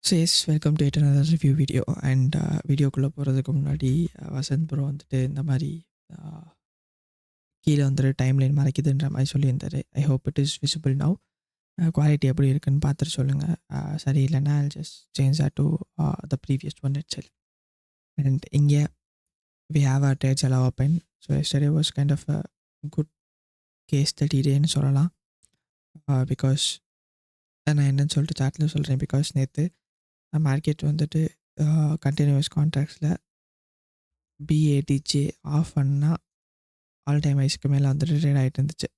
So yes welcome to yet another review video and வீடியோக்குள்ளே போகிறதுக்கு முன்னாடி வசந்த் ப்ரோ வந்துட்டு இந்த மாதிரி கீழே வந்துட்டு டைம்லைன் மறைக்குதுன்ற மாதிரி சொல்லியிருந்தாரு. I hope it is visible now. Quality எப்படி இருக்குன்னு பார்த்துட்டு சொல்லுங்கள். சரி இல்லைன்னா I just change to the previous one itself. And இங்கே வி ஹாவ் அ ட்ரேட்ஸ் எல்லாம் open. So yesterday was kind of a good case study டேன்னு சொல்லலாம். பிகாஸ் நான் என்னன்னு சொல்லிட்டு சாட்டில் சொல்கிறேன். பிகாஸ் நேற்று மார்க்கெட் வந்துட்டு கண்டினியூஸ் கான்ட்ராக்ட்ஸில் பிஏடிஜே ஆஃப் பண்ணால் ஆல் டைம் ஐஸ்க்கு மேலே வந்துட்டு ட்ரேட் ஆகிட்டு இருந்துச்சு.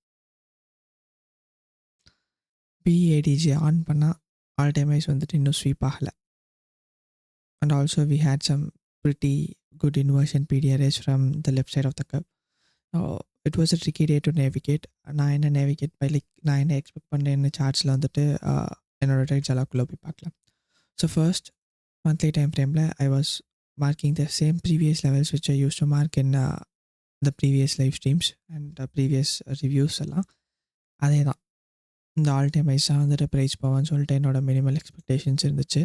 பிஏடிஜே ஆன் பண்ணால் ஆல் டைம் ஐஸ் வந்துட்டு இன்னும் ஸ்வீப் ஆகலை. And also we had some pretty good inversion PDRS from the left side of the cup. It was a tricky day to navigate. நான் என்ன நேவிகேட் பை லைக் நான் என்ன expect பண்ணுறேன்னு சார்ட்ஸில் வந்துட்டு என்னோடய ட்ரேட்ஸ் எல்லாக்குள்ளே போய் பார்க்கலாம். So first monthly time frame I was marking the same previous levels which I used to mark in the previous live streams and the previous reviews எல்லாம் அதே தான். இந்த ஆல் டைம் ஐஸாக வந்துட்டு ப்ரைஸ் போவான்னு சொல்லிட்டு என்னோட மினிமல் எக்ஸ்பெக்டேஷன்ஸ் இருந்துச்சு.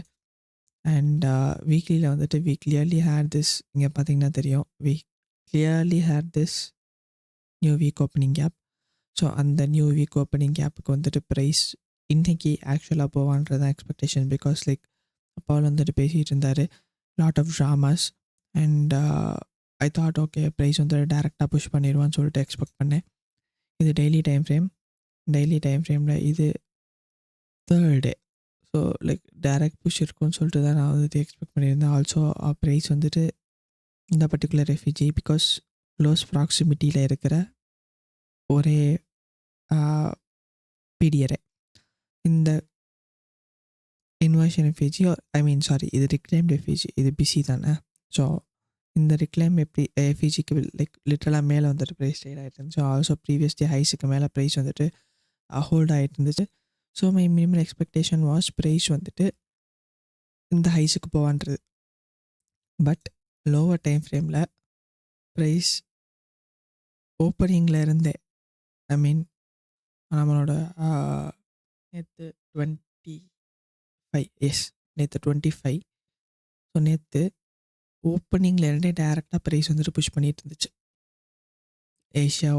And வீக்லியில் வந்துட்டு வி கிளியர்லி ஹேட் திஸ். இங்கே பார்த்தீங்கன்னா தெரியும், we clearly had this new week opening gap. So அந்த நியூ வீக் ஓப்பனிங் கேப்புக்கு வந்துட்டு ப்ரைஸ் இன்றைக்கி ஆக்சுவலாக போவான்றதான் எக்ஸ்பெக்டேஷன். பிகாஸ் லைக் அப்பாவில் வந்துட்டு பேசிகிட்டு இருந்தார் lot of dramas. And I thought okay price வந்துட்டு டேரெக்டாக புஷ் பண்ணிடுவான்னு சொல்லிட்டு எக்ஸ்பெக்ட் பண்ணேன். இது டெய்லி டைம் ஃப்ரேமில் இது third day. So like direct push இருக்கும்னு சொல்லிட்டு தான் நான் வந்துட்டு எக்ஸ்பெக்ட் பண்ணியிருந்தேன். ஆல்சோ ப்ரைஸ் வந்துட்டு இந்த பர்டிகுலர் ரெஃப்யூஜி பிகாஸ் க்ளோஸ் ப்ராக்சிமிட்டியில் இருக்கிற ஒரே பிடிஆர்ஏ இந்த இன்வர்ஷன் ரெஃப்யூஜி இது ரிக்ளைம் ரெஃப்யூஜி, இது பிசி தானே. ஸோ இந்த ரிக்ளைம் ரெஃப்யூஜிக்கு லைக் லிட்டரலாக மேலே வந்துட்டு ப்ரைஸ் ட்ரேட் ஆகிட்டு இருந்துச்சு. ஆல்சோ ப்ரீவியஸ் டே ஹைஸுக்கு மேலே ப்ரைஸ் வந்துட்டு ஹோல்ட் ஆகிட்டு இருந்துச்சு. So my minimum expectation was price வந்துட்டு இந்த ஹைஸுக்கு போவான்றது. பட் லோவர் டைம் ஃப்ரேமில் ப்ரைஸ் ஓப்பனிங்கில் இருந்தே நம்மளோட நேற்று 25 நேற்று 25. ஸோ நேற்று ஓப்பனிங்கில் இருந்தே டேரெக்டாக ப்ரைஸ் வந்துட்டு புஷ் பண்ணிட்டு இருந்துச்சு. ஏஷியா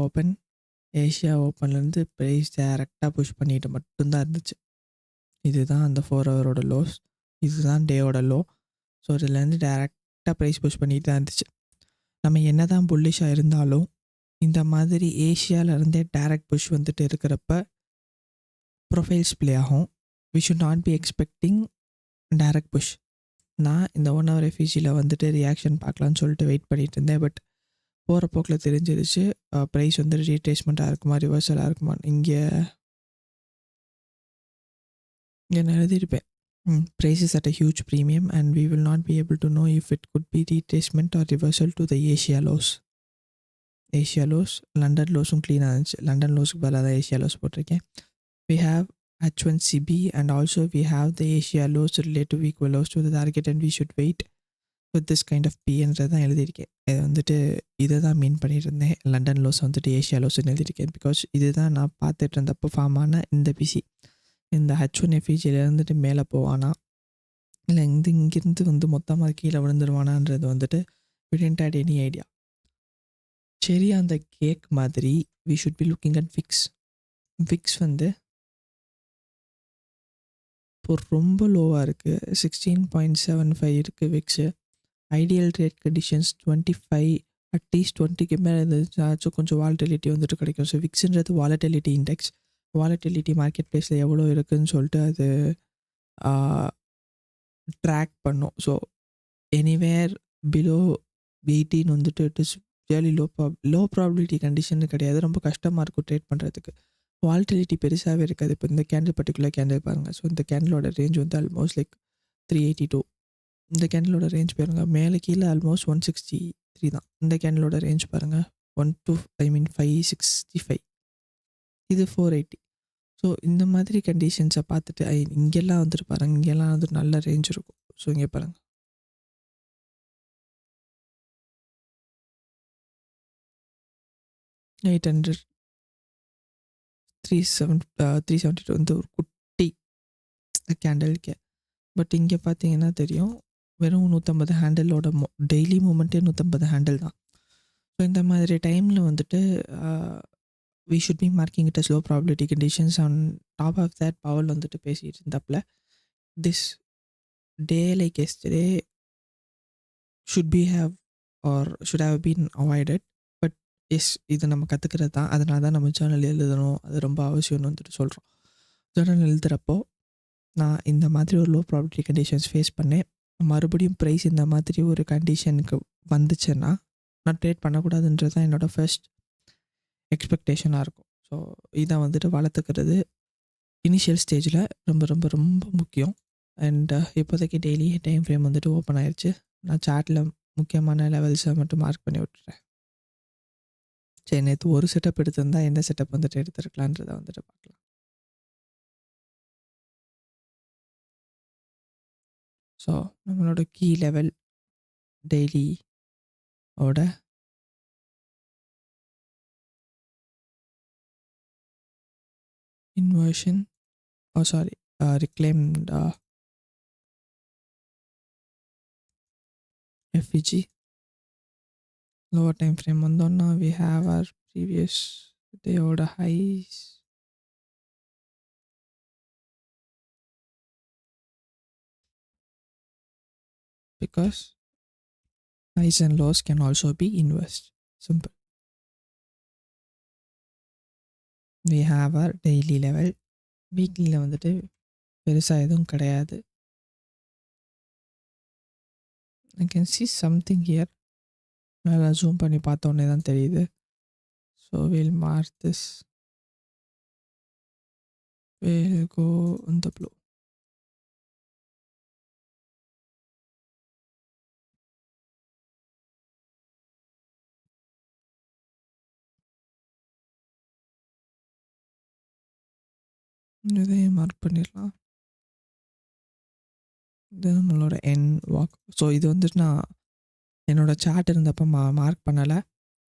ஓப்பன்லேருந்து ப்ரைஸ் டேரெக்டாக புஷ் பண்ணிட்டு மட்டும்தான் இருந்துச்சு. இதுதான் அந்த 4 ஹவரோட லோஸ், இதுதான் டேயோட லோ. ஸோ இதுலேருந்து டேரெக்டாக ப்ரைஸ் புஷ் பண்ணிட்டு தான் இருந்துச்சு. நம்ம என்ன தான் புல்லிஷாக இருந்தாலும் இந்த மாதிரி ஏஷியாவிலேருந்தே டேரெக்ட் புஷ் வந்துட்டு இருக்கிறப்ப ப்ரொஃபைல்ஸ் ப்ளே ஆகும். We should not be expecting direct push. நான் இந்த 1 hour ரெஃப்யூஜியில் வந்துட்டு ரியாக்ஷன் பார்க்கலான்னு சொல்லிட்டு வெயிட் பண்ணிட்டு இருந்தேன். பட் போகிற போக்கில் தெரிஞ்சிருச்சு ப்ரைஸ் வந்துட்டு ரீட்ரேஸ்மெண்ட்டாக இருக்குமா ரிவர்சலாக இருக்குமா. இங்கே நான் எழுதியிருப்பேன் price is at a huge premium and we will not be able to know if it could be retracement or reversal to the Asia lows. London லோஸும் க்ளீனாக இருந்துச்சு. லண்டன் லோஸுக்கு பதிலாக தான் ஏஷியா லோஸ் போட்டிருக்கேன். We have H1CB and also we have the Asia lows relative equal lows to the target and we should wait with this kind of P-என்றதை தான் எழுதியிருக்கேன். இது வந்துட்டு இதை தான் மீன் பண்ணிட்டு இருந்தேன். லண்டன் லோஸ் வந்துட்டு ஏஷியா லோஸ்ன்னு எழுதியிருக்கேன். பிகாஸ் இதுதான் நான் பார்த்துட்டு இருந்தப்போ ஃபார்ம் ஆன இந்த பிசி. இந்த H1FEGயில் இருந்துட்டு மேலே போவானா இல்லை இங்கிருந்து வந்து மொத்தமாக கீழே விழுந்துருவானான்றது வந்துட்டு we didn't had any idea. சரி, அந்த கேக் மாதிரி we should be looking at VIX வந்து இப்போ ரொம்ப லோவாக இருக்குது. 16.75 இருக்குது VIX. Ideal trade conditions 25, at least 20க்கு மேலே இருந்துச்சுனாச்சும் கொஞ்சம் வாலட்டிலிட்டி வந்துட்டு கிடைக்கும். ஸோ விக்ஸுன்றது வாலட்டிலிட்டி இண்டெக்ஸ். வாலட்டிலிட்டி மார்க்கெட் ப்ளேஸில் எவ்வளோ இருக்குதுன்னு சொல்லிட்டு அது ட்ராக் பண்ணும். ஸோ எனிவேர் பிலோ 18 வந்துட்டு it is really low probability condition கிடையாது. ரொம்ப கஷ்டமாக இருக்கும் ட்ரேட் பண்ணுறதுக்கு. வாலட்டிலிட்டி பெருசாகவே இருக்காது. இப்போ இந்த பர்டிகுலர் கேண்டில் பாருங்கள். ஸோ இந்த கேண்டிலோட ரேஞ்ச் வந்து ஆல்மோஸ்ட் லைக் 382. இந்த கேண்டிலோட ரேஞ்ச் பாருங்கள், மேலே கீழே ஆல்மோஸ்ட் 163 தான். இந்த கேண்டிலோட ரேஞ்ச் பாருங்கள் 565. இது 480. ஸோ இந்த மாதிரி கண்டிஷன்ஸை பார்த்துட்டு இங்கெல்லாம் வந்துட்டு பாருங்கள், இங்கெல்லாம் வந்துட்டு நல்ல ரேஞ்ச் இருக்கும். ஸோ இங்கே பாருங்கள், $800, 372 வந்து ஒரு குட்டி கேண்டலுக்கு. பட் இங்கே பார்த்தீங்கன்னா தெரியும், வெறும் 150 ஹேண்டிலோட டெய்லி மூமெண்ட்டே 150 ஹேண்டில் தான். ஸோ இந்த மாதிரி டைமில் வந்துட்டு we should be marking it a slow probability conditions. On top of that Powell வந்துட்டு பேசிகிட்டு இருந்தாப்புல, this day like yesterday should be have or should have been avoided. But yes, இது நம்ம கற்றுக்கிறது தான். அதனால தான் நம்ம ஜேர்னல் எழுதணும், அது ரொம்ப அவசியம்னு வந்துட்டு சொல்கிறோம். ஜேர்னல் எழுதுகிறப்போ நான் இந்த மாதிரி ஒரு லோ ப்ராபபிலிட்டி கண்டிஷன்ஸ் ஃபேஸ் பண்ணேன், மறுபடியும் ப்ரைஸ் இந்த மாதிரி ஒரு கண்டிஷனுக்கு வந்துச்சுன்னா நான் ட்ரேட் பண்ணக்கூடாதுன்றது தான் என்னோடய ஃபர்ஸ்ட் எக்ஸ்பெக்டேஷனாக இருக்கும். ஸோ இதை வந்துட்டு வளர்த்துக்கிறது இனிஷியல் ஸ்டேஜில் ரொம்ப ரொம்ப ரொம்ப முக்கியம். அண்ட் இப்போதைக்கு டெய்லி டைம் ஃப்ரேம் வந்துட்டு ஓப்பன் ஆயிடுச்சு. நான் சாட்டில் முக்கியமான லெவல்ஸை மட்டும் மார்க் பண்ணி விட்டுறேன். சரி, நேற்று ஒரு செட்டப் எடுத்திருந்தா என்ன செட்டப் வந்துட்டு எடுத்துருக்கலான்றதை வந்துட்டு பார்க்கலாம். ஸோ நம்மளோட கீ லெவல் டெய்லி ஓட inversion, oh sorry, reclaimed FVG. Lower time frame வந்தோன்னா we have our previous day-ஓட highs. Because highs and lows can also be inversed. Simple. We have our daily level. வீக்லியில் வந்துட்டு பெருசாக எதுவும் கிடையாது. I can see something here. நல்லா zoom பண்ணி பார்த்தோன்னே தான் தெரியுது. So we'll mark this. We'll go on the blue. இதையும் மார்க் பண்ணிடலாம். இது நம்மளோட என் வாக். ஸோ இது வந்துட்டு நான் என்னோடய சார்ட் இருந்தப்போ மார்க் பண்ணலை.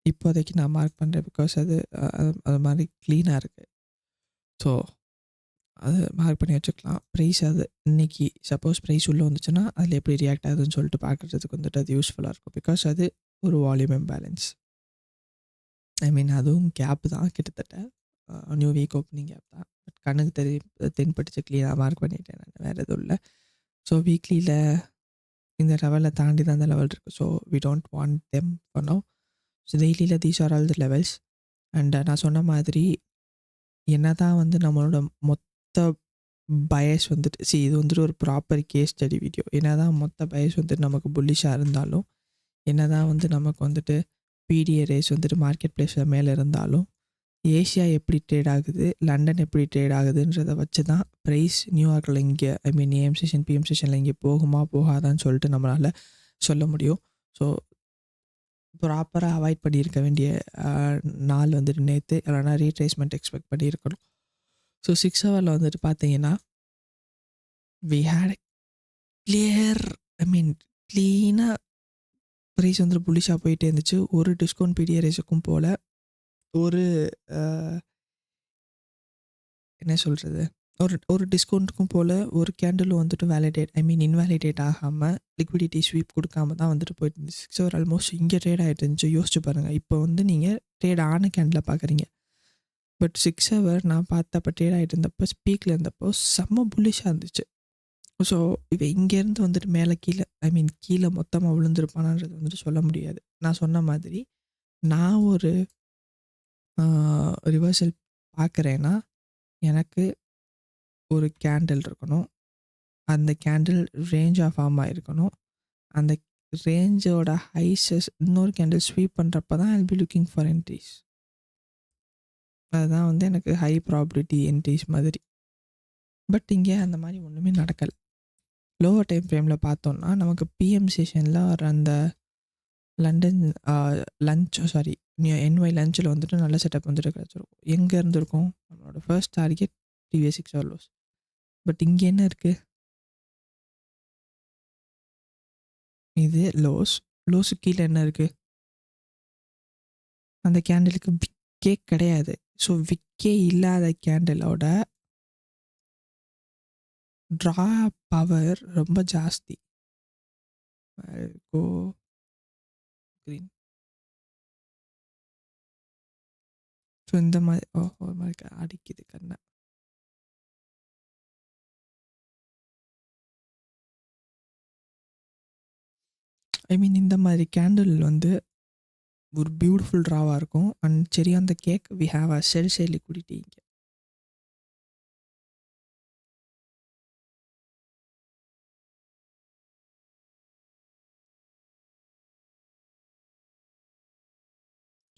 இப்போதைக்கு நான் மார்க் பண்ணுறேன் பிகாஸ் அது மாதிரி க்ளீனாக இருக்குது. ஸோ அது மார்க் பண்ணி வச்சுக்கலாம். ப்ரைஸ் அது இன்றைக்கி சப்போஸ் ப்ரைஸ் உள்ளே வந்துச்சுன்னா அதில் எப்படி ரியாக்ட் ஆகுதுன்னு சொல்லிட்டு பார்க்குறதுக்கு வந்துட்டு அது யூஸ்ஃபுல்லாக இருக்கும். பிகாஸ் அது ஒரு வால்யூம் இம்பேலன்ஸ். ஐ மீன் அதுவும் கேப் தான், கிட்டத்தட்ட நியூ வீக் ஓப்பனிங் கேப் தான். பட் கண்ணுக்கு தென்பட்டுச்சு, க்ளீனாக மார்க் பண்ணிட்டேன் நான், வேறு எதுவும் இல்லை. ஸோ வீக்லியில் இந்த லெவலில் தாண்டி தான் அந்த லெவல் இருக்குது. So we don't want them for now. So டெய்லியில் these are all the levels. And நான் சொன்ன மாதிரி என்ன தான் வந்து நம்மளோட மொத்த பயஸ் வந்துட்டு இது வந்துட்டு ஒரு ப்ராப்பர் கேஸ் ஸ்டடி வீடியோ. என்ன தான் மொத்த பயஸ் வந்துட்டு நமக்கு புல்லிஷாக இருந்தாலும், என்ன தான் வந்து நமக்கு வந்துட்டு பிடிஏ ரேஸ் வந்துட்டு மார்க்கெட் ப்ளேஸில் மேலே இருந்தாலும், ஏஷியா எப்படி ட்ரேட் ஆகுது, லண்டன் எப்படி ட்ரேட் ஆகுதுன்றதை வச்சு தான் ப்ரைஸ் நியூயார்க்கில் இங்கே ஐ மீன் ஏஎம் செஷன் பிஎம் செஷனில் இங்கே போகுமா போகாதான்னு சொல்லிட்டு நம்மளால் சொல்ல முடியும். ஸோ ப்ராப்பராக அவாய்ட் பண்ணியிருக்க வேண்டிய நாள் வந்துட்டு நேற்று, இல்லைனா ரீட்ரேஸ்மெண்ட் எக்ஸ்பெக்ட் பண்ணியிருக்கணும். ஸோ 6 ஹவரில் வந்துட்டு பார்த்தீங்கன்னா வி ஹேட் கிளியர் ஐ மீன் க்ளீனாக ப்ரைஸ் வந்துட்டு புல்லிஷாக போயிட்டே இருந்துச்சு. ஒரு டிஸ்கவுண்ட் பிடிஏ ரேஸுக்கும் போல், ஒரு என்ன சொல்கிறது, ஒரு டிஸ்கவுண்ட்டுக்கும் போல் ஒரு கேண்டிலும் வந்துட்டு வேலிடேட் ஐ மீன் இன்வேலிடேட் ஆகாமல் லிக்விடிட்டி ஸ்வீப் கொடுக்காம தான் வந்துட்டு போயிட்டு இருந்துச்சு. 6 ஹவர் ஆல்மோஸ்ட் இங்கே ட்ரேட் ஆகிட்டு இருந்துச்சு. யோசிச்சு பாருங்கள், இப்போ வந்து நீங்கள் ட்ரேட் ஆன கேண்டில் பார்க்குறீங்க. பட் 6 ஹவர் நான் பார்த்தப்போ ட்ரேட் ஆகிட்டு இருந்தப்போ ஸ்பீக்கில் இருந்தப்போ செம்ம புல்லிஷாக இருந்துச்சு. ஸோ இப்போ இங்கேருந்து வந்துட்டு மேலே கீழே ஐ மீன் கீழே மொத்தமாக விழுந்திருப்பானான்றது வந்துட்டு சொல்ல முடியாது. நான் சொன்ன மாதிரி நான் ஒரு ரிவர்சல் பார்க்குறேன்னா எனக்கு ஒரு கேண்டில் இருக்கணும், அந்த கேண்டில் ரேஞ்சாக ஃபார்ம் ஆகிருக்கணும், அந்த ரேஞ்சோட ஹைஸஸ் இன்னொரு கேண்டில் ஸ்வீப் பண்ணுறப்ப தான் I will be looking for entries. அதுதான் வந்து எனக்கு ஹை ப்ராபபிலிட்டி என்ட்ரிஸ் மாதிரி. பட் இங்கே அந்த மாதிரி ஒன்றுமே நடக்கலை. லோவர் டைம் ஃப்ரேமில் பார்த்தோன்னா நமக்கு பிஎம் செஷனில் வர அந்த லண்டன் லஞ்ச் சாரி என்ஒய் லஞ்சில் வந்துட்டு நல்ல செட்டப் வந்துட்டு கிடச்சிருக்கும். எங்கே இருந்திருக்கும் நம்மளோட first target previous 6 hour lows. But இங்கே என்ன இருக்குது, இது லோஸு கீழே என்ன இருக்குது, அந்த கேண்டிலுக்கு விக்கே கிடையாது. ஸோ விக்கே இல்லாத கேண்டிலோட ட்ரா பவர் ரொம்ப ஜாஸ்தி. கோ க்ரீன். ஸோ இந்த மாதிரி ஒரு மாதிரி அடிக்குது கண்ணை. ஐ மீன் இந்த மாதிரி கேண்டில் வந்து ஒரு பியூட்டிஃபுல் ட்ராவாக இருக்கும். அண்ட் சரி அந்த கேக் we have a sell liquidity இங்கே.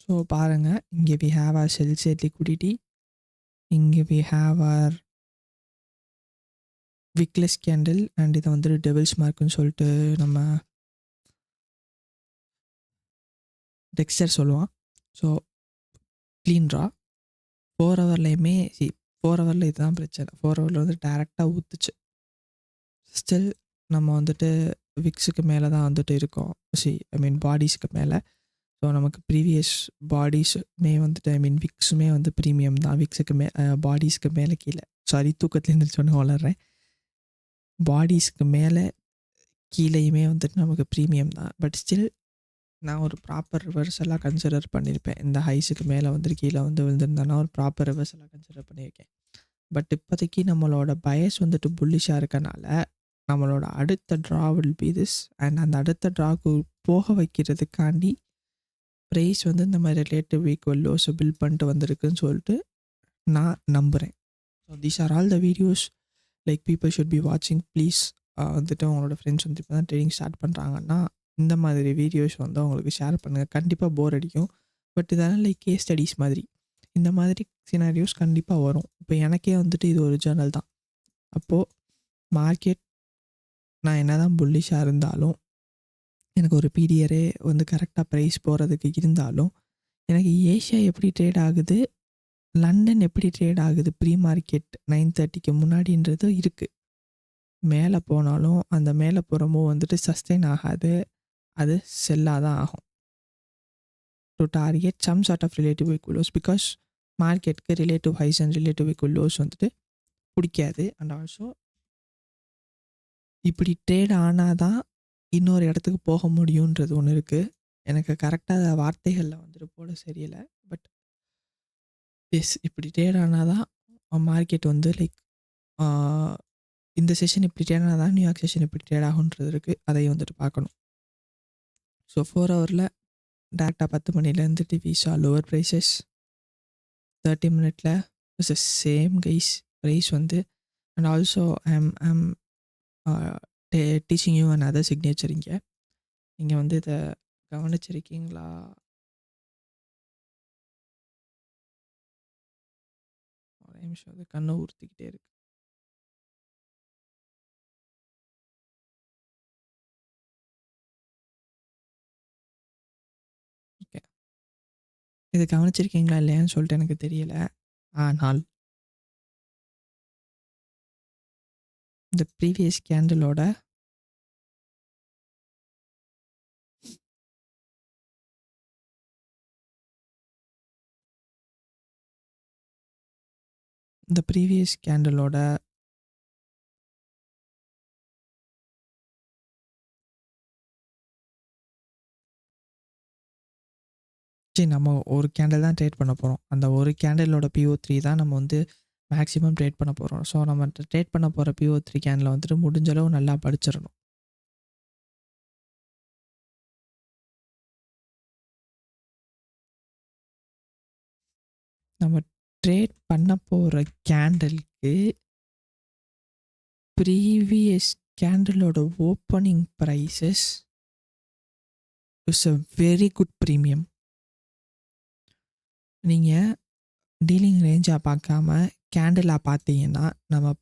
ஸோ பாருங்கள், இங்கே we have our sell liquidity, இங்கே we have our wickless candle, and இதை வந்துட்டு டெவில்ஸ் மார்க்குன்னு சொல்லிட்டு நம்ம டெக்ஸ்டர் சொல்லுவான். So clean draw. 4 ஹவர்லையுமே 4 ஹவரில் இதுதான் பிரச்சனை. 4 ஹவரில் வந்து டேரெக்டாக ஊற்றுச்சு. ஸ்டில் நம்ம வந்துட்டு விக்ஸுக்கு மேலே தான் வந்துட்டு இருக்கோம். ஐ மீன் பாடிஸ்க்கு மேலே. ஸோ நமக்கு ப்ரீவியஸ் பாடிஸுமே வந்துட்டு ஐ மீன் விக்ஸுமே வந்து ப்ரீமியம் தான். விக்ஸுக்கு பாடிஸ்க்கு மேலே கீழே தூக்கத்துலேருந்து சொன்ன வளர்றேன். பாடிஸ்க்கு மேலே கீழேயுமே வந்துட்டு நமக்கு ப்ரீமியம் தான். பட் ஸ்டில் நான் ஒரு ப்ராப்பர் ரிவர்சலாக கன்சிடர் பண்ணியிருப்பேன். இந்த ஹைஸுக்கு மேலே வந்துட்டு கீழே வந்து விழுந்திருந்தேன்னா ஒரு ப்ராப்பர் ரிவர்சலாக கன்சிடர் பண்ணியிருக்கேன். பட் இப்போதைக்கு நம்மளோட பயஸ் வந்துட்டு புல்லிஷாக இருக்கனால நம்மளோட அடுத்த draw will be this. And அந்த அடுத்த ட்ராக்கு போக வைக்கிறதுக்காண்டி ப்ரைஸ் வந்து இந்த மாதிரி ரிலேட்டிவ் ஈக்குவல் லோஸை பில்ட் பண்ணிட்டு வந்திருக்குன்னு சொல்லிட்டு நான் நம்புகிறேன். So these are all the videos like people should be வாட்சிங். ப்ளீஸ் வந்துட்டு அவங்களோட ஃப்ரெண்ட்ஸ் வந்து இப்போ தான் ட்ரேடிங் ஸ்டார்ட் பண்ணுறாங்கன்னா இந்த மாதிரி வீடியோஸ் வந்து அவங்களுக்கு ஷேர் பண்ணுங்கள். கண்டிப்பாக போர் அடிக்கும். பட் இதெல்லாம் லைக் கேஸ் ஸ்டடீஸ் மாதிரி. இந்த மாதிரி சினாரியோஸ் கண்டிப்பாக வரும். இப்போ எனக்கே வந்துட்டு இது ஒரு ஜேர்னல் தான். அப்போது மார்க்கெட் நான் என்ன தான் புல்லிஷாக இருந்தாலும், எனக்கு ஒரு பீரியரே வந்து கரெக்டாக ப்ரைஸ் போகிறதுக்கு இருந்தாலும், எனக்கு ஏஷியா எப்படி ட்ரேட் ஆகுது, லண்டன் எப்படி ட்ரேட் ஆகுது ப்ரீ மார்க்கெட் 9:30க்கு முன்னாடின்றது இருக்குது. மேலே போனாலும் அந்த மேலே போகிறமோ வந்துட்டு சஸ்டெயின் ஆகாது. அது செல்லாக தான் ஆகும். To target some sort of relative equal lows. Because மார்க்கெட்டுக்கு relative highs and relative equal lows வந்துட்டு பிடிக்காது. அண்ட் ஆல்சோ இப்படி ட்ரேட் ஆனால் தான் இன்னொரு இடத்துக்கு போக முடியுன்றது ஒன்று இருக்குது. எனக்கு கரெக்டாக வார்த்தைகளில் வந்துட்டு போட சரியில்லை. பட் எஸ், இப்படி ட்ரேட் ஆனால் தான் மார்க்கெட் வந்து லைக் இந்த செஷன் இப்படி ட்ரேட் ஆனால் தான் நியூயார்க் செஷன் இப்படி ட்ரேட் ஆகுன்றது இருக்குது. அதையும் வந்துட்டு பார்க்கணும். ஸோ 4 ஹவரில் டேரெக்டாக 10 மணிலேருந்துட்டு விசா லோவர் ப்ரைஸஸ். 30 மினிட்ல it's the same guys price வந்து. And also I'm teaching you and other signature. இங்கே வந்து இதை கவனிச்சிருக்கீங்களா? ஒரு நிமிஷம், அது கண்ணை ஊற்றிக்கிட்டே இருக்கு. ஓகே, இதை கவனிச்சிருக்கீங்களா இல்லையான்னு சொல்லிட்டு எனக்கு தெரியல. ஆனால் இந்த ப்ரீவியஸ் கேண்டிலோட நம்ம ஒரு கேண்டில் தான் ட்ரேட் பண்ண போகிறோம். அந்த ஒரு கேண்டிலோட PO3 தான் நம்ம வந்து மேக்ஸிமம் ட்ரேட் பண்ண போகிறோம். ஸோ நம்ம ட்ரேட் பண்ண போகிற PO3 கேண்டில் வந்துட்டு முடிஞ்சளவு நல்லா படிச்சிடணும். நம்ம ட்ரேட் பண்ண போகிற கேண்டிலுக்கு ப்ரீவியஸ் கேண்டிலோட opening prices is a very good premium. நீங்கள் டீலிங் ரேஞ்சாக பார்க்காம கேண்டிலாக பார்த்தீங்கன்னா நம்ம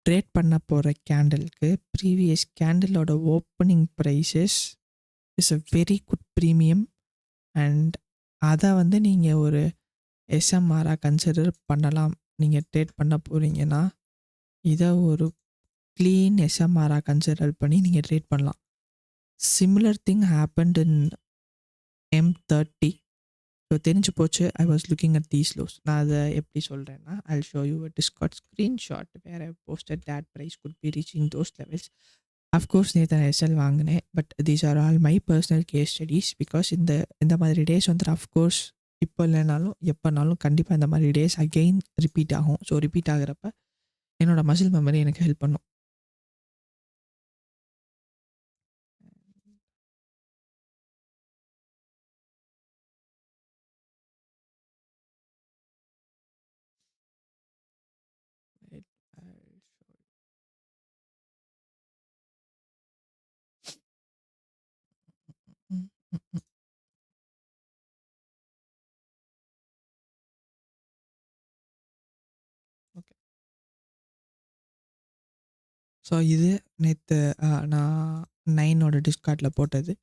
ட்ரேட் பண்ண போகிற கேண்டிலுக்கு ப்ரீவியஸ் கேண்டிலோட opening prices is a very good premium. And அதை வந்து நீங்கள் ஒரு எஸ்எம்ஆராக கன்சிடர் பண்ணலாம். நீங்கள் ட்ரேட் பண்ண போகிறீங்கன்னா இதை ஒரு க்ளீன் எஸ்எம்ஆராக கன்சிடர் பண்ணி நீங்கள் ட்ரேட் பண்ணலாம். Similar thing happened in M30. So தெரிஞ்சு போச்சு. I was looking at these lows. நான் அதை எப்படி சொல்கிறேன்னா, I show you a Discord screenshot where I posted that price could be reaching those levels. Of course நேற்று நான் எஸ்எல் வாங்கினேன். But these are all my personal case studies. Because இந்த மாதிரி days வந்துட்டு அஃப்கோர்ஸ் இப்போ இல்லைனாலும் எப்போனாலும் கண்டிப்பாக இந்த மாதிரி டேஸ் அகெயின் ரிப்பீட் ஆகும். ஸோ ரிப்பீட் ஆகிறப்ப என்னோட மசில் மெமரி எனக்கு ஹெல்ப் பண்ணும். Wait, I'll show you. Mm, mm, mm. Okay. So இது நேற்று நான் 9ஓட டிஸ்கார்டில் போட்டது.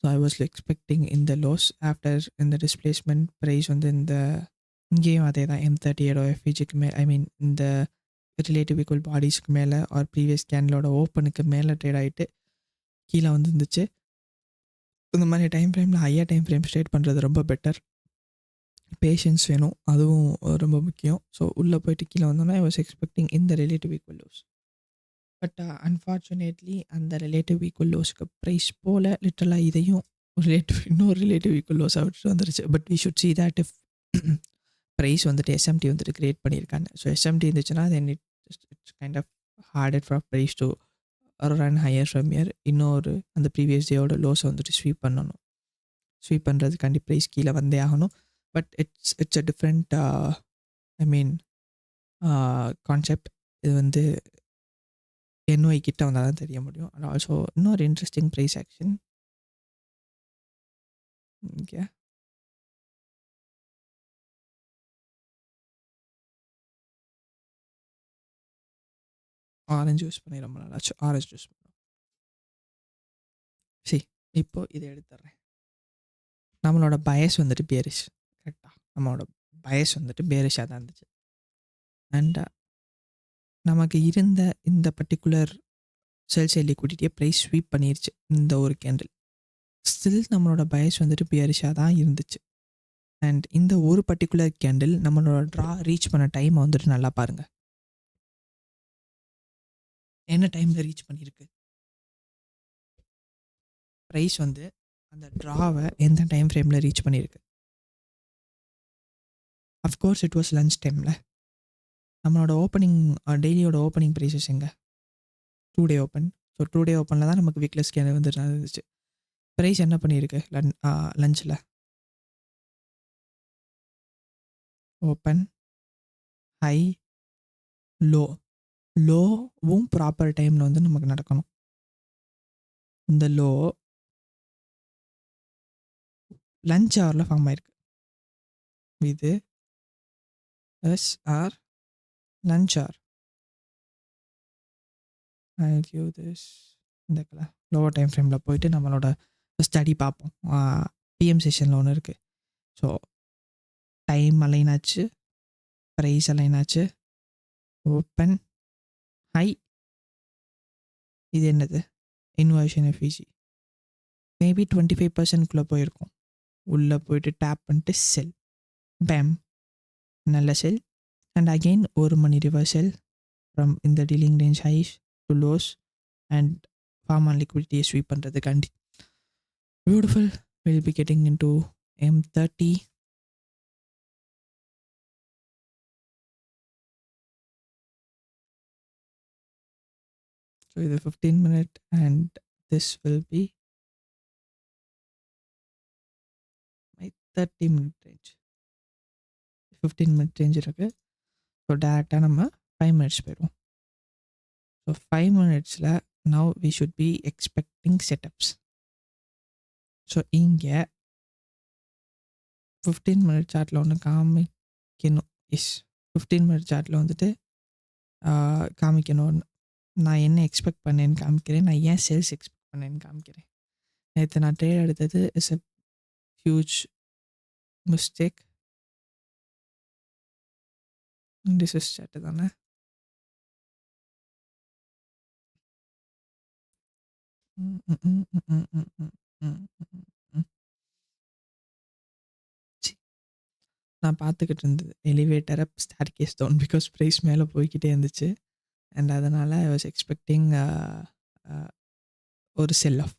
ஸோ ஐ வாஸ் எக்ஸ்பெக்டிங் இந்த லோஸ் ஆஃப்டர் இந்த டிஸ்பிளேஸ்மெண்ட் ப்ரைஸ் வந்து இங்கேயும் அதே தான் M38 எஃப்இஜிக்கு மேலே, ஐ மீன் இந்த ரிலேட்டிவ் ஈக்குவல் பாடிஸ்க்கு மேலே ஆர் ப்ரீவியஸ் கேண்டலோட ஓப்பனுக்கு மேலே ட்ரேட் ஆகிட்டு கீழே வந்து இருந்துச்சு. இந்த மாதிரி டைம் ஃப்ரேமில் ஹையர் டைம் ஃப்ரேம் ஸ்ட்ரேட் பண்ணுறது ரொம்ப பெட்டர். பேஷன்ஸ் வேணும், அதுவும் ரொம்ப முக்கியம். ஸோ உள்ளே போயிட்டு கீழே வந்தோன்னா ஐ வாஸ் எக்ஸ்பெக்டிங் இந்த relative equal lows. But unfortunately அந்த ரிலேட்டிவ் ஈக்குவல் லோஸ்க்கு ப்ரைஸ் போல் லிட்டரலாக இதையும் இன்னொரு ரிலேட்டிவ் ஈக்குவல் லோஸாக விட்டுட்டு வந்துருச்சு. But we should see that if price வந்துட்டு எஸ்எம்டி வந்துட்டு கிரியேட் பண்ணியிருக்காங்க. ஸோ எஸ்எம்டி இருந்துச்சுன்னா then it's kind of harder for price to run higher from here. இன்னொரு அந்த ப்ரீவியஸ் டேயோட லோஸை வந்துட்டு ஸ்வீப் பண்ணணும். ஸ்வீப் பண்ணுறதுக்காண்டி ப்ரைஸ் கீழே வந்தே ஆகணும். But it's a different I mean concept. இது வந்து என்ஒய் கிட்ட வந்தால் தான் தெரிய முடியும். அண்ட் ஆல்சோ இன்னொரு இன்ட்ரெஸ்டிங் ப்ரைஸ் ஆக்ஷன் இங்கே ஆரஞ்சு யூஸ் பண்ணி ரொம்ப நாளாச்சு. ஆரஞ்சு யூஸ் பண்ணோம். சரி, இப்போ இதை எடுத்துட்றேன். நம்மளோட பயஸ் வந்துட்டு பேரிஷ். கரெக்டாக நம்மளோட பயஸ் வந்துட்டு பேரிஷாக தான் இருந்துச்சு. அண்ட் நமக்கு இருந்த இந்த பர்டிகுலர் செல் சைட் லிக்விடிட்டியை ப்ரைஸ் ஸ்வீப் பண்ணிருச்சு இந்த ஒரு கேண்டில். ஸ்டில் நம்மளோட பயஸ் வந்துட்டு பேரிஷாக தான் இருந்துச்சு. அண்ட் இந்த ஒரு பர்டிகுலர் கேண்டில் நம்மளோட ட்ரா ரீச் பண்ண டைமை வந்துட்டு நல்லா பாருங்கள். என்ன டைமில் ரீச் பண்ணியிருக்கு ப்ரைஸ் வந்து அந்த ட்ராவை எந்த டைம் ஃப்ரேமில் ரீச் பண்ணியிருக்கு. அஃப்கோர்ஸ் இட் வாஸ் லன்ச் டைமில். நம்மளோட ஓப்பனிங் டெய்லியோட ஓப்பனிங் ப்ரைஸஸ் எங்கே 2 டே ஓப்பன். ஸோ 2 டே ஓப்பனில் தான் நமக்கு வீக்லெஸ் கேன் வந்து இருந்துச்சு. ப்ரைஸ் என்ன பண்ணியிருக்கு லஞ்சில் ஓப்பன் ஹை லோ. லோவும் ப்ராப்பர் டைமில் வந்து நமக்கு நடக்கணும். இந்த லோ லஞ்ச் ஹவரில் ஃபார்ம் ஆயிருக்கு. இது our lunch hour. I give this இந்த லோவர் டைம் ஃப்ரேமில் போயிட்டு நம்மளோட ஸ்டடி பார்ப்போம். பிஎம் செஷனில் ஒன்று இருக்குது. ஸோ டைம் அலைன் ஆச்சு, ப்ரைஸ் அலைன் ஆச்சு, ஓப்பன் ஹை. இது என்னது இன்வர்ஷன் எஃபிசி மேபி 25%குள்ளே போயிருக்கும். உள்ளே போயிட்டு டேப் பண்ணிட்டு செல் பேம் நல்ல செல். அண்ட் அகெயின் ஒரு மணி ரிவர்சல் ஃப்ரம் இந்த dealing range highs to lows and form on லிக்விடிட்டியை ஸ்வீப் பண்ணுறதுக்காண்டி beautiful. Will be getting in to M30. So இது 15 minute and this will be my 30 minute range. 15 minute range இருக்குது. So டேரெக்டாக நம்ம 5 minutes போயிடுவோம். So 5 minutesல now we should be expecting setups. So இங்கே 15 minute சார்ட்டில் ஒன்று காமிக்கணும். எஸ் 15 minute சார்ட்டில் வந்துட்டு காமிக்கணும். நான் என்ன எக்ஸ்பெக்ட் பண்ணேன்னு காமிக்கிறேன். நான் ஏன் சேல்ஸ் எக்ஸ்பெக்ட் பண்ணேன்னு காமிக்கிறேன். நேற்று நான் ட்ரேட் எடுத்தது is a huge mistake. This is chart தானே. நான் பார்த்துக்கிட்டு இருந்தது. Elevator up, staircase down. Because price மேல போய்க்கிட்டே இருந்துச்சு. அண்ட் அதனால ஐ வாஸ் எக்ஸ்பெக்டிங் ஒரு செல் ஆஃப்.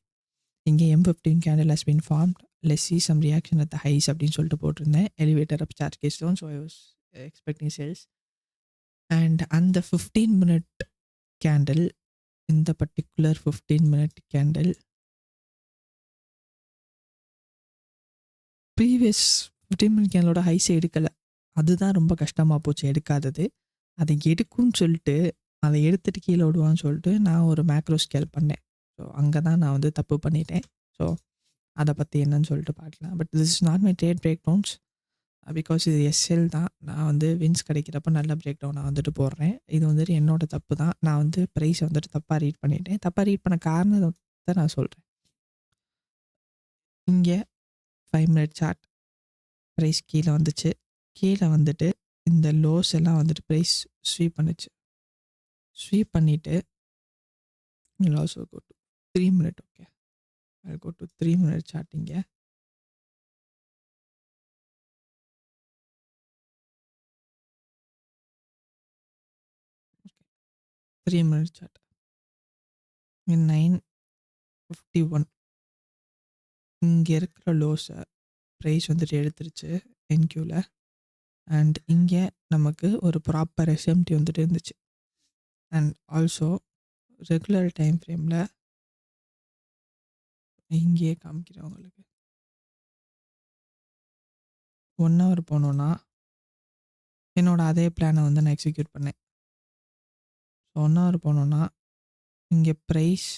இங்கே M15 candle has been formed. Let's see some reaction at the highs அப்படின்னு சொல்லிட்டு போட்டிருந்தேன். Elevator up, staircase down. So I was expecting sales. And அந்த 15 மினிட் கேண்டில், இந்த particular 15 minute candle previous 15 minute கேண்டலோட ஹைஸை எடுக்கலை. அதுதான் ரொம்ப கஷ்டமாக போச்சு எடுக்காதது. அதை எடுக்கும்னு சொல்லிட்டு அதை எடுத்துட்டு கீழே விடுவான்னு சொல்லிட்டு நான் ஒரு மேக்ரோ ஸ்கேல் பண்ணேன். ஸோ அங்கே தான் நான் வந்து தப்பு பண்ணிட்டேன். ஸோ அதை பற்றி என்னன்னு சொல்லிட்டு பார்க்கலாம். But this is not my trade breakdowns. Because இது எஸ்எல் தான். நான் வந்து வின்ஸ் கிடைக்கிறப்ப நல்ல பிரேக் டவுனாக வந்துட்டு போடுறேன். இது வந்துட்டு என்னோட தப்பு தான். நான் வந்து ப்ரைஸை வந்துட்டு தப்பாக ரீட் பண்ணிட்டேன். தப்பாக ரீட் பண்ண காரணத்தை நான் சொல்கிறேன். இங்கே 5 மினிட் சார்ட் ப்ரைஸ் கீழே வந்துச்சு. கீழே வந்துட்டு இந்த லோஸ் எல்லாம் வந்துட்டு ப்ரைஸ் ஸ்வீப் பண்ணுச்சு. ஸ்வீப் பண்ணிவிட்டு you'll also go to 3 minute. Okay, I'll go to 3 minute chart இங்க. Okay, 3 minute chart in 9:51 இங்கே இருக்கிற லோஸை ப்ரைஸ் வந்துட்டு எடுத்துருச்சு என்கியூவில். அண்ட் இங்கே நமக்கு ஒரு ப்ராப்பர் எஸ்எம்டி வந்துட்டு இருந்துச்சு. அண்ட் ஆல்சோ ரெகுலர் டைம் ஃப்ரேமில் இங்கேயே காமிக்கிறேன் உங்களுக்கு. 1 hour போனோன்னா என்னோட அதே பிளானை வந்து நான் எக்ஸிக்யூட் பண்ணேன். 1 hour போனோன்னா இங்கே ப்ரைஸ்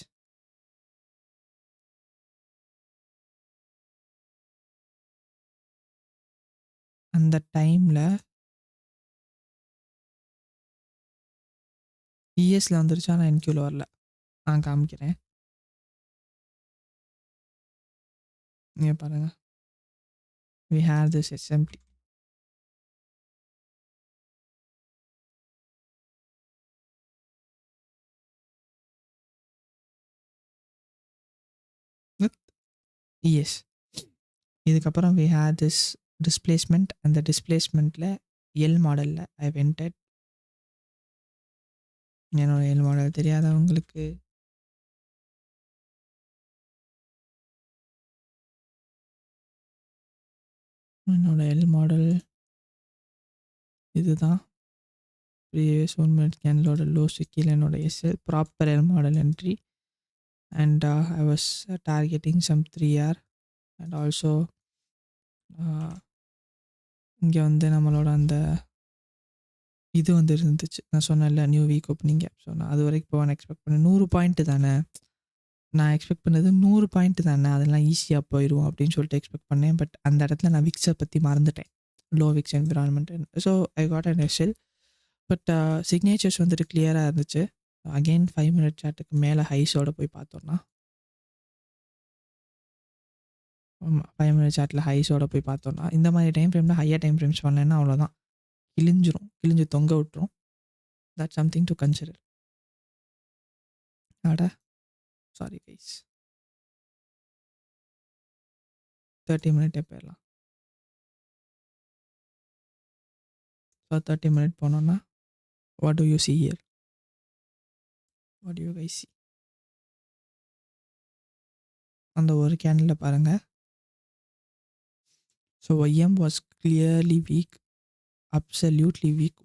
அந்த டைமில் இஎஸ்ல வந்துருச்சு. ஆனால் என்கியூவில் வரல. நான் காமிக்கிறேன். இங்கே பாருங்கள், we have this SMT. with ES. இதுக்கப்புறம் we had this displacement. அந்த டிஸ்பிளேஸ்மெண்ட்டில் எல் மாடலில் ஐ வென்டட். என்னோட எல் மாடல் தெரியாதவங்களுக்கு என்னோட எல் மாடல் இதுதான். ப்ரீவியஸ் 1 minute கேனலோட லோஸு கீழே என்னோட SL proper L model entry. And I was targeting some 3R. And also இங்கே வந்து நம்மளோட அந்த இது வந்து இருந்துச்சு. நான் சொன்னேன்ல நியூ வீக் ஓப்பனிங்க. ஸோ நான் அது வரைக்கும் போவேன் எக்ஸ்பெக்ட் பண்ணேன். 100 பாயிண்ட்டு தானே நான் எக்ஸ்பெக்ட் பண்ணது. 100 பாயிண்ட்டு தானே, அதெல்லாம் ஈஸியாக போயிடும் அப்படின்னு சொல்லிட்டு எக்ஸ்பெக்ட் பண்ணேன். பட் அந்த இடத்துல நான் விக்ஸை பற்றி மறந்துட்டேன். Low wicks environment. So I got an SL. But signatures வந்துட்டு கிளியராக இருந்துச்சு. அகெயின் 5 minute சார்ட்டுக்கு மேலே ஹைஸோட போய் பார்த்தோன்னா, 5 minute சார்ட்டில் ஹைஸோட போய் பார்த்தோன்னா, இந்த மாதிரி டைம் ஃப்ரேமில் ஹையர் டைம் ஃப்ரேம்ஸ் பண்ணலைன்னா அவ்வளோதான், கிழிஞ்சு தொங்க விட்டுரும். That something to consider. அட சாரி கைஸ், 30 minute போயிடலாம். ஸோ 30 minute போனோன்னா what to you see here? What to you guys see? அந்த ஒரு கேண்டில் பாருங்கள். So YM was clearly week, absolutely week.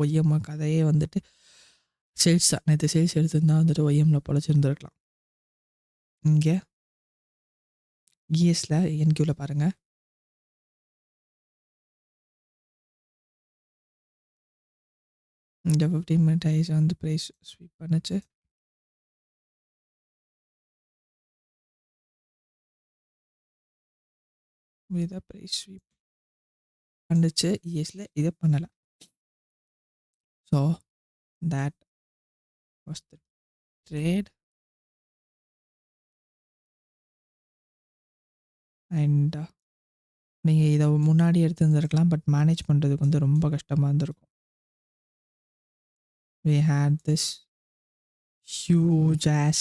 YM கதையே வந்துட்டு சேல்ஸ் தான். நேற்று சேல்ஸ் எடுத்திருந்தா வந்துட்டு ஒய்எம்மில் பொழைச்சிருந்துருக்கலாம். இங்கே இஎஸில் என்கியூவில் பாருங்கள். இந்த 15 minute ஹைஸ் வந்து ப்ரைஸ் ஸ்வீப் பண்ணுச்சு. இதை ப்ரைஸ் ஸ்வீப் பண்ணுச்சு இஎஸில், இதை பண்ணலை. So that was the trade. And நீங்கள் இதை முன்னாடி எடுத்துருந்துருக்கலாம். பட் மேனேஜ் பண்ணுறதுக்கு வந்து ரொம்ப கஷ்டமாக இருந்திருக்கும். we had this huge ass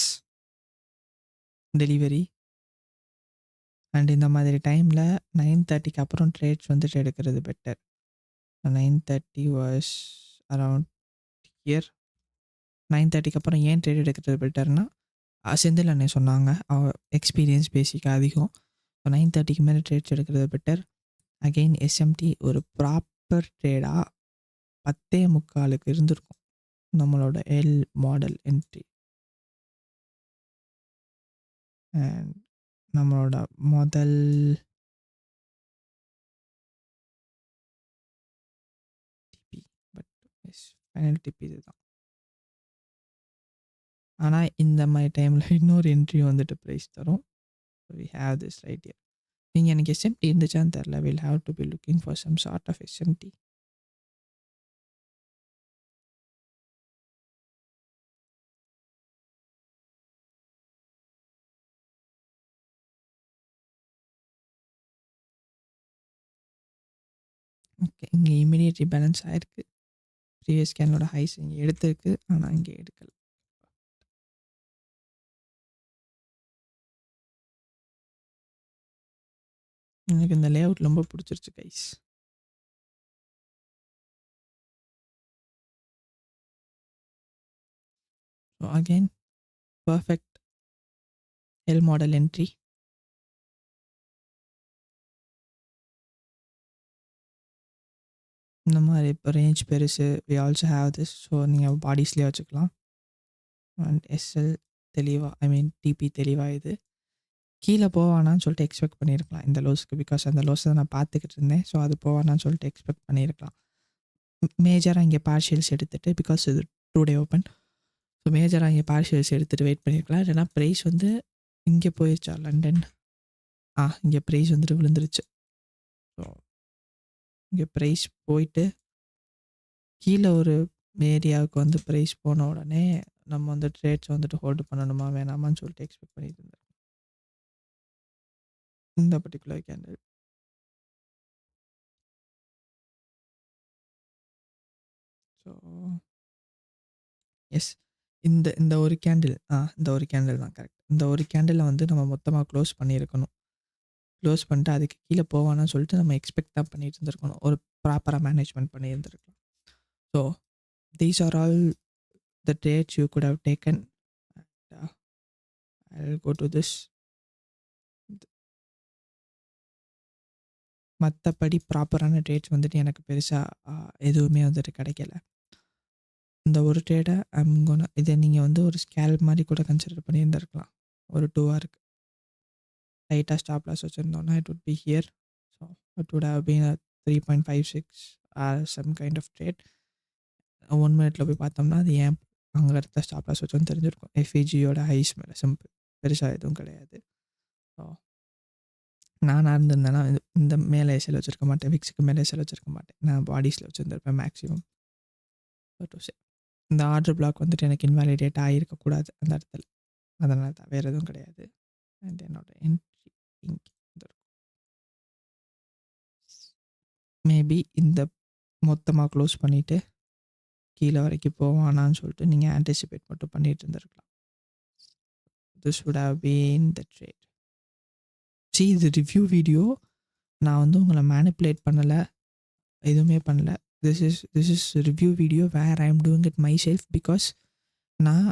delivery and இந்த மாதிரி டைமில் 9:30க்கு அப்புறம் ட்ரேட்ஸ் வந்துட்டு எடுக்கிறது பெட்டர். 9:30 was around here. 9:30க்கு அப்புறம் ஏன் ட்ரேட் எடுக்கிறது பெட்டர்னா, செந்தில் அண்ணே சொன்னாங்க. எக்ஸ்பீரியன்ஸ் பேசிக்காக அதிகம். ஸோ 9:30க்கு மேலே ட்ரேட்ஸ் எடுக்கிறது பெட்டர். அகெயின் எஸ்எம்டி ஒரு ப்ராப்பர் ட்ரேடாக 10:45க்கு இருந்திருக்கும் நம்மளோட எல் மாடல் என்ட்ரி. அண்ட் நம்மளோட முதல் டிபி, பட் ஃபைனல் டிபி இதுதான். ஆனால் இந்த மாதிரி டைமில் இன்னொரு என்ட்ரி வந்துட்டு ப்ரைஸ் தரும். We have this right here. நீங்கள் எனக்கு எஸ்எம்டி இருந்துச்சான்னு தெரில. Will have to be looking for some sort of SMT. Okay, இங்கே இமீடியட் ரீபேலன்ஸ் ஆகிருக்கு. ப்ரீவியஸ் கேனோட ஹைஸ் இங்கே எடுத்திருக்கு, ஆனால் இங்கே எடுக்கலை. எனக்கு இந்த லே அவுட் ரொம்ப பிடிச்சிருச்சு guys. So again perfect L model entry. இந்த மாதிரி இப்போ ரேஞ்ச் பெருசு. We also have this. So நீங்கள் பாடிஸ்லேயே வச்சுக்கலாம். அண்ட் எஸ்எல் தெளிவாக, ஐ மீன் டிபி தெளிவாக இது கீழே போவானான்னு சொல்லிட்டு எக்ஸ்பெக்ட் பண்ணியிருக்கலாம் இந்த லோஸ்க்கு. பிகாஸ் அந்த லோஸை நான் பார்த்துக்கிட்டு இருந்தேன். ஸோ அது போவானான்னு சொல்லிட்டு எக்ஸ்பெக்ட் பண்ணியிருக்கலாம். மேஜராக இங்கே பார்ஷியல்ஸ் எடுத்துகிட்டு, பிகாஸ் இது 2 டே ஓப்பன். ஸோ மேஜராக இங்கே பார்ஷியல்ஸ் எடுத்துகிட்டு வெயிட் பண்ணியிருக்கலாம். இல்லைனா ப்ரைஸ் வந்து இங்கே போயிடுச்சா லண்டன். இங்கே ப்ரைஸ் வந்துட்டு விழுந்துருச்சு. ஸோ இங்கே ப்ரைஸ் போயிட்டு கீழே ஒரு ஏரியாவுக்கு வந்து ப்ரைஸ் போன உடனே நம்ம வந்து ட்ரேட்ஸ் வந்துட்டு ஹோல்டு பண்ணணுமா வேணாமான்னு சொல்லிட்டு எக்ஸ்பெக்ட் பண்ணிட்டு இருந்தேன் இந்த பர்டிகுலர் கேண்டில். ஸோ எஸ், இந்த இந்த ஒரு கேண்டில் இந்த ஒரு கேண்டில் தான் கரெக்ட். இந்த ஒரு கேண்டில் வந்து நம்ம மொத்தமாக க்ளோஸ் பண்ணியிருக்கணும். க்ளோஸ் பண்ணிட்டு அதுக்கு கீழே போவானான்னு சொல்லிட்டு நம்ம எக்ஸ்பெக்ட் தான் பண்ணிட்டு இருந்திருக்கணும். ஒரு ப்ராப்பராக மேனேஜ்மெண்ட் பண்ணியிருந்திருக்கலாம். So these are all the trades you could have taken. I'll go to this. மற்றபடி ப்ராப்பரான ட்ரேட்ஸ் வந்துட்டு எனக்கு பெருசாக எதுவுமே வந்துட்டு கிடைக்கல. இந்த ஒரு ட்ரேடை இதை நீங்கள் வந்து ஒரு ஸ்கேல் மாதிரி கூட கன்சிடர் பண்ணியிருந்திருக்கலாம். ஒரு 2 ஹவருக்கு லைட்டாக ஸ்டாப் லாஸ் வச்சுருந்தோன்னா it would be here. So it would have been a 3.56 or some kind of trade. 1 மினிட்ல போய் பார்த்தோம்னா அது ஏன் அங்கே இடத்துல ஸ்டாப் லாஸ் வச்சோன்னு தெரிஞ்சிருக்கும். எஃப்இஜியோட ஹைஸ் மேலே சிம்பிள், பெருசாக எதுவும் கிடையாது. ஸோ நான் இருந்திருந்தேன்னா இந்த மேலே எஸ்எல் வச்சுருக்க மாட்டேன், விக்ஸுக்கு மேலே எஸ்எல் வச்சுருக்க மாட்டேன். நான் பாடிஸில் வச்சுருந்துருப்பேன் மேக்ஸிமம். இந்த ஆர்டர் பிளாக் வந்துட்டு எனக்கு இன்வாலிடேட் ஆகியிருக்கக்கூடாது அந்த இடத்துல. அதனால தான், வேறு எதுவும் கிடையாது. அண்ட் என்னோட என்ட்ரி இங்கே மேபி இந்த மொத்தமாக க்ளோஸ் பண்ணிவிட்டு கீழே வரைக்கும் போவானான்னு சொல்லிட்டு நீங்கள் ஆன்டிசிபேட் மட்டும் பண்ணிட்டு இருந்திருக்கலாம். This would have been the trade. இது ரிவ்யூ வீடியோ. நான் வந்து உங்களை மேனிப்புலேட் பண்ணலை, எதுவுமே பண்ணல. This is review video where I am doing it myself. Because நான்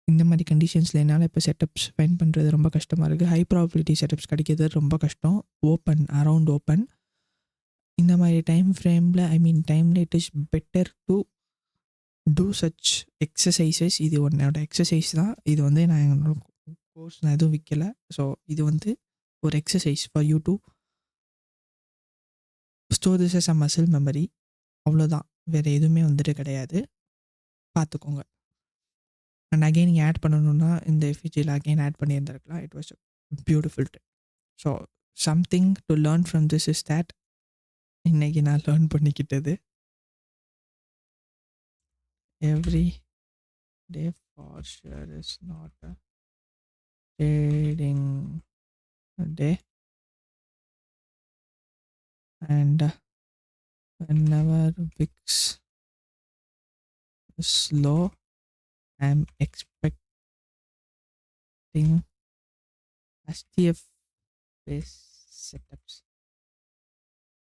இந்த மாதிரி கண்டிஷன்ஸில் என்னால் இப்போ செட்டப்ஸ் ஃபைன் பண்ணுறது ரொம்ப கஷ்டமாக இருக்குது. ஹை ப்ராபபிலிட்டி செட்டப்ஸ் கிடைக்கிறது ரொம்ப கஷ்டம். ஓப்பன், அரவுண்ட் ஓப்பன் இந்த மாதிரி டைம் ஃப்ரேமில், ஐ மீன் டைமில் it is better to do such exercises. இது என்னோட எக்ஸசைஸ் தான். இது வந்து நான் என்னோட கோர்ஸ் நான் எதுவும் விற்கலை. ஸோ இது வந்து ஒரு exercise for you to store this as a muscle memory. அவ்வளோதான், வேறு எதுவுமே வந்துட்டு கிடையாது. பார்த்துக்கோங்க. அண்ட் அகெயின் நீங்கள் ஆட் பண்ணணுன்னா இந்த எஃபிஜியில் அகெயின் ஆட் பண்ணியிருந்திருக்கலாம். It was beautiful trip. So something to learn from this is that இன்றைக்கி நான் லேர்ன் பண்ணிக்கிட்டது, every day for sure is not a trading day. And whenever VIX is low, I'm expecting STF base setups.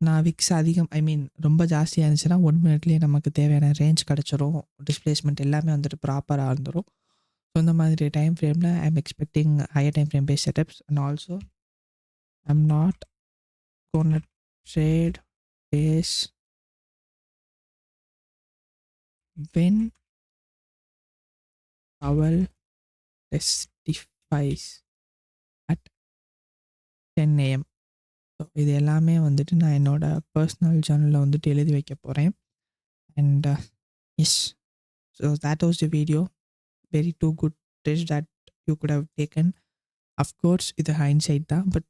நான் VIX அதிகம் ரொம்ப ஜாஸ்தியாக இருந்துச்சுன்னா 1 மினிட்லேயே நமக்கு தேவையான ரேஞ்ச் கிடச்சிரும். டிஸ்பிளேஸ்மெண்ட் எல்லாமே வந்துட்டு ப்ராப்பராக இருந்துரும். ஸோ இந்த மாதிரி டைம் ஃப்ரேமில் I am expecting higher time frame base setups. And also I am not gonna trade base when Powell testifies at 10 AM. So இது எல்லாமே வந்துட்டு நான் என்னோடய பர்சனல் ஜேர்னலில் வந்துட்டு எழுதி வைக்க போகிறேன். And yes, so that was the video. Very too good test that you could have taken. Of course இது ஹைண்ட்சைட் தான். பட்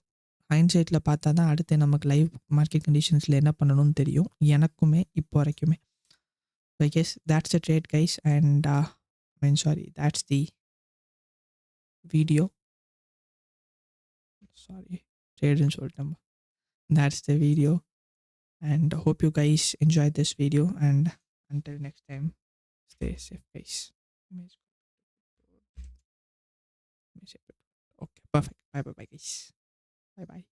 ஹைண்ட்சைட்டில் பார்த்தா தான் அடுத்து நமக்கு லைவ் மார்க்கெட் கண்டிஷன்ஸில் என்ன பண்ணணும்னு தெரியும் எனக்குமே இப்போ வரைக்குமே. So I guess that's the trade guys. And that's the video. Sorry, trade ன்னு சொல்லிட்டேன். That's the video. And hope you guys enjoyed this video. And until next time, stay safe guys. Okay, perfect. Bye guys. Bye.